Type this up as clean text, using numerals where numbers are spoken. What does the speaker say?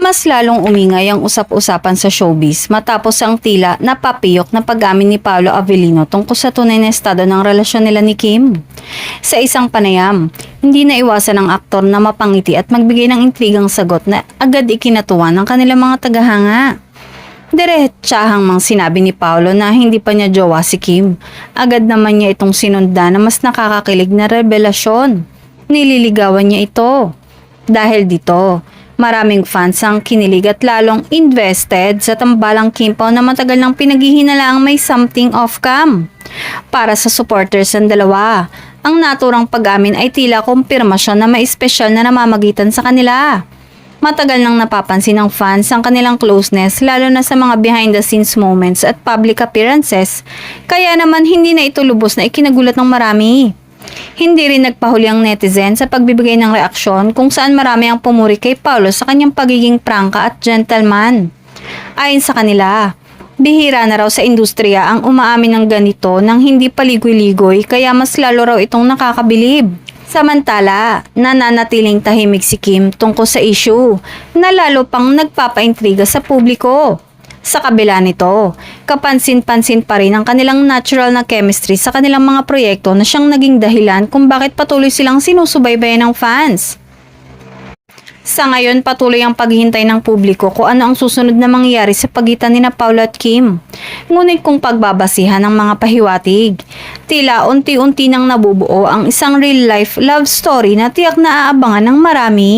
Mas lalong umingay ang usap-usapan sa showbiz matapos ang tila napapiyok na pag-amin ni Paolo Avellino tungkol sa tunay na estado ng relasyon nila ni Kim. Sa isang panayam, hindi na iwasan ng aktor na mapangiti at magbigay ng intrigang sagot na agad ikinatuwa ng kanilang mga tagahanga. Diretsahang mang sinabi ni Paolo na hindi pa niya jowa si Kim. Agad naman niya itong sinundan na mas nakakakilig na revelasyon. Nililigawan niya ito. Dahil dito, maraming fans ang kinilig at lalong invested sa tambalang Kim Pao na matagal nang pinaghihinalaang may something off-cam. Para sa supporters ng dalawa, ang naturang pag-amin ay tila kumpirmasyon na may espesyal na namamagitan sa kanila. Matagal nang napapansin ng fans ang kanilang closeness lalo na sa mga behind-the-scenes moments at public appearances, kaya naman hindi na ito lubos na ikinagulat ng marami. Hindi rin nagpahuli ang netizen sa pagbibigay ng reaksyon kung saan marami ang pumuri kay Paolo sa kanyang pagiging prangka at gentleman. Ayon sa kanila, bihira na raw sa industriya ang umaamin ng ganito nang hindi paligoy-ligoy kaya mas lalo raw itong nakakabilib. Samantala, nananatiling tahimik si Kim tungkol sa issue na lalo pang nagpapaintriga sa publiko. Sa kabila nito, kapansin-pansin pa rin ang kanilang natural na chemistry sa kanilang mga proyekto na siyang naging dahilan kung bakit patuloy silang sinusubaybayan ng fans. Sa ngayon, patuloy ang paghihintay ng publiko kung ano ang susunod na mangyayari sa pagitan ni Paolo at Kim. Ngunit kung pagbabasihan ng mga pahiwatig, tila unti-unti nang nabubuo ang isang real-life love story na tiyak na aabangan ng marami.